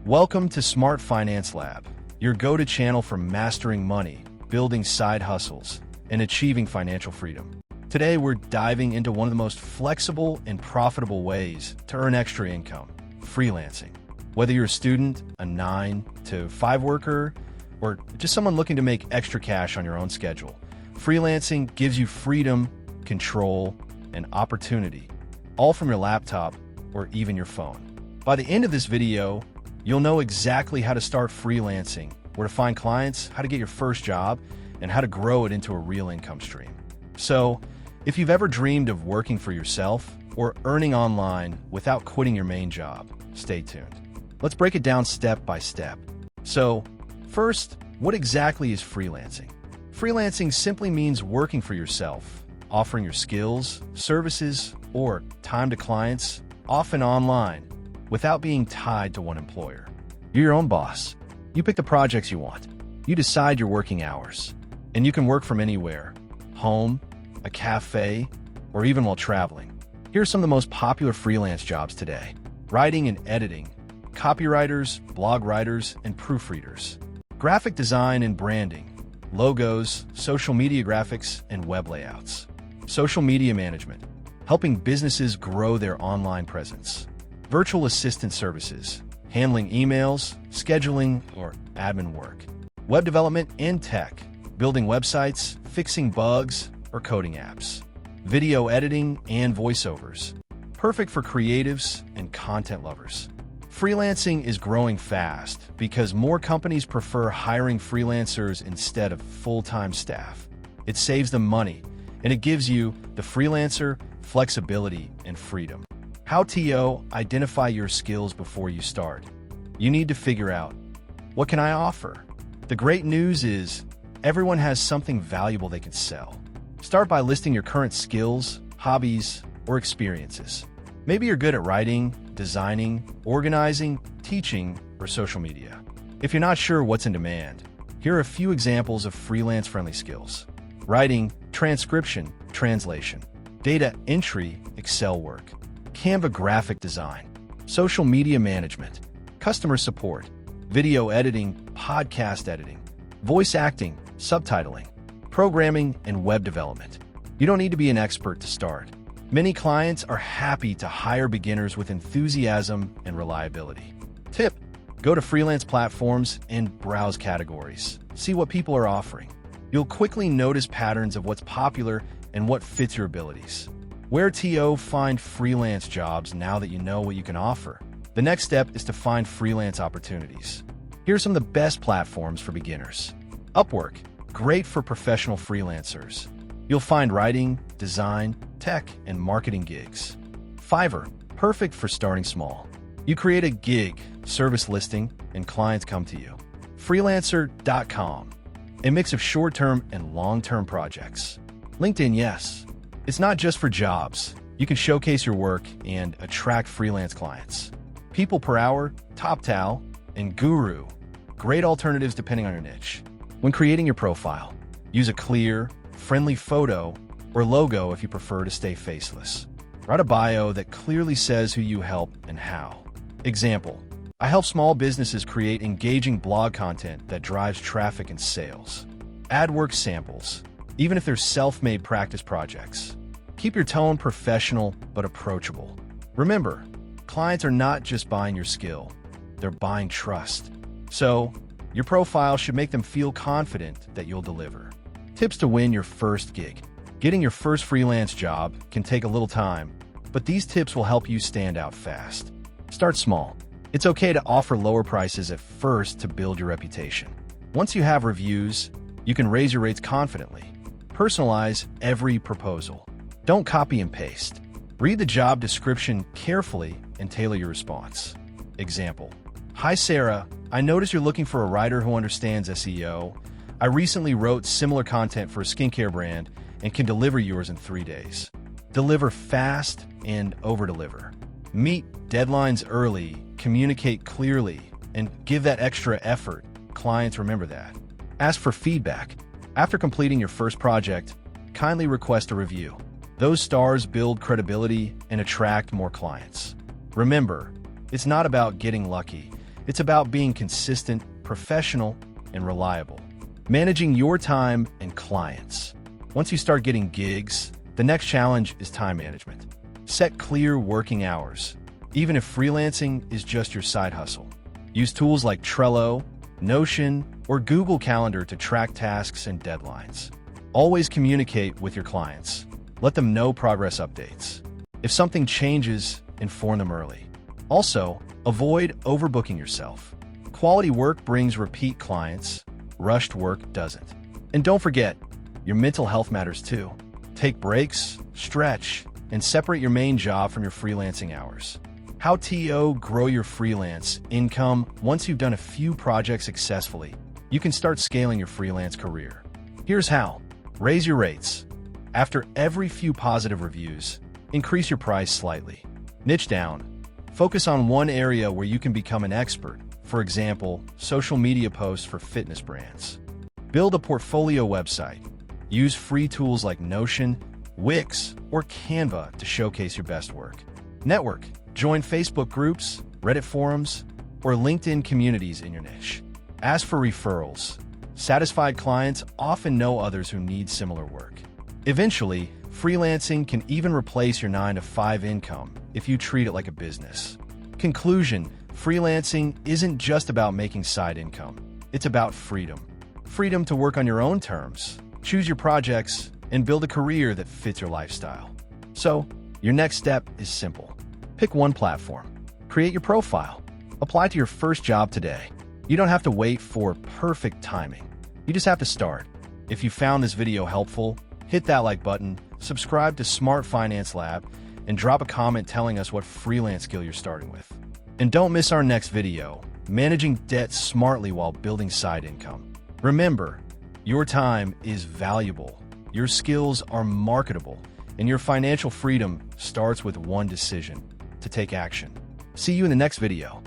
Welcome to SmartFinanceLab, your go-to channel for mastering money, building side hustles, and achieving financial freedom. Today, we're diving into one of the most flexible and profitable ways to earn extra income, freelancing. Whether you're a student, a 9-to-5 worker, or just someone looking to make extra cash on your own schedule, freelancing gives you freedom, control, and opportunity, all from your laptop or even your phone. By the end of this video, you'll know exactly how to start freelancing, where to find clients, how to get your first job, and how to grow it into a real income stream. So, if you've ever dreamed of working for yourself or earning online without quitting your main job, stay tuned. Let's break it down step by step. So, first, what exactly is freelancing? Freelancing simply means working for yourself, offering your skills, services, or time to clients, often online, without being tied to one employer. You're your own boss. You pick the projects you want. You decide your working hours. And you can work from anywhere, home, a cafe, or even while traveling. Here are some of the most popular freelance jobs today: writing and editing, copywriters, blog writers, and proofreaders, graphic design and branding, logos, social media graphics, and web layouts, social media management, helping businesses grow their online presence, virtual assistant services, handling emails, scheduling, or admin work, web development and tech, building websites, fixing bugs, or coding apps, video editing and voiceovers, perfect for creatives and content lovers. Freelancing is growing fast because more companies prefer hiring freelancers instead of full-time staff. It saves them money, and it gives you, the freelancer, flexibility and freedom. How to identify your skills before you start. You need to figure out, what can I offer? The great news is, everyone has something valuable they can sell. Start by listing your current skills, hobbies, or experiences. Maybe you're good at writing, designing, organizing, teaching, or social media. If you're not sure what's in demand, here are a few examples of freelance-friendly skills: writing, transcription, translation, data entry, Excel work, Canva graphic design, social media management, customer support, video editing, podcast editing, voice acting, subtitling, programming, and web development. You don't need to be an expert to start. Many clients are happy to hire beginners with enthusiasm and reliability. Tip: go to freelance platforms and browse categories. See what people are offering. You'll quickly notice patterns of what's popular and what fits your abilities. Where to find freelance jobs now that you know what you can offer? The next step is to find freelance opportunities. Here are some of the best platforms for beginners. Upwork, great for professional freelancers. You'll find writing, design, tech, and marketing gigs. Fiverr, perfect for starting small. You create a gig, service listing, and clients come to you. Freelancer.com, a mix of short-term and long-term projects. LinkedIn, yes. It's not just for jobs. You can showcase your work and attract freelance clients. People Per Hour, TopTal, and Guru, great alternatives depending on your niche. When creating your profile, use a clear, friendly photo or logo if you prefer to stay faceless. Write a bio that clearly says who you help and how. Example: I help small businesses create engaging blog content that drives traffic and sales. Add work samples, even if they're self-made practice projects. Keep your tone professional but approachable. Remember, clients are not just buying your skill, they're buying trust. So, your profile should make them feel confident that you'll deliver. Tips to win your first gig. Getting your first freelance job can take a little time, but these tips will help you stand out fast. Start small. It's okay to offer lower prices at first to build your reputation. Once you have reviews, you can raise your rates confidently. Personalize every proposal. Don't copy and paste. Read the job description carefully and tailor your response. Example: Hi Sarah, I notice you're looking for a writer who understands SEO. I recently wrote similar content for a skincare brand and can deliver yours in 3 days. Deliver fast and over-deliver. Meet deadlines early, communicate clearly, and give that extra effort. Clients remember that. Ask for feedback. After completing your first project, kindly request a review. Those stars build credibility and attract more clients. Remember, it's not about getting lucky. It's about being consistent, professional, and reliable. Managing your time and clients. Once you start getting gigs, the next challenge is time management. Set clear working hours, even if freelancing is just your side hustle. Use tools like Trello, Notion, or Google Calendar to track tasks and deadlines. Always communicate with your clients. Let them know progress updates. If something changes, inform them early. Also, avoid overbooking yourself. Quality work brings repeat clients. Rushed work doesn't. And don't forget, your mental health matters too. Take breaks, stretch, and separate your main job from your freelancing hours. How to grow your freelance income. Once you've done a few projects successfully, you can start scaling your freelance career. Here's how. Raise your rates. After every few positive reviews, increase your price slightly. Niche down. Focus on one area where you can become an expert. For example, social media posts for fitness brands. Build a portfolio website. Use free tools like Notion, Wix, or Canva to showcase your best work. Network. Join Facebook groups, Reddit forums, or LinkedIn communities in your niche. Ask for referrals. Satisfied clients often know others who need similar work. Eventually, freelancing can even replace your 9-to-5 income if you treat it like a business. Conclusion. Freelancing isn't just about making side income. It's about freedom. Freedom to work on your own terms, choose your projects, and build a career that fits your lifestyle. So, your next step is simple. Pick one platform. Create your profile. Apply to your first job today. You don't have to wait for perfect timing. You just have to start. If you found this video helpful, hit that like button, subscribe to SmartFinanceLab, and drop a comment telling us what freelance skill you're starting with. And don't miss our next video, managing debt smartly while building side income. Remember, your time is valuable, your skills are marketable, and your financial freedom starts with one decision: to take action. See you in the next video.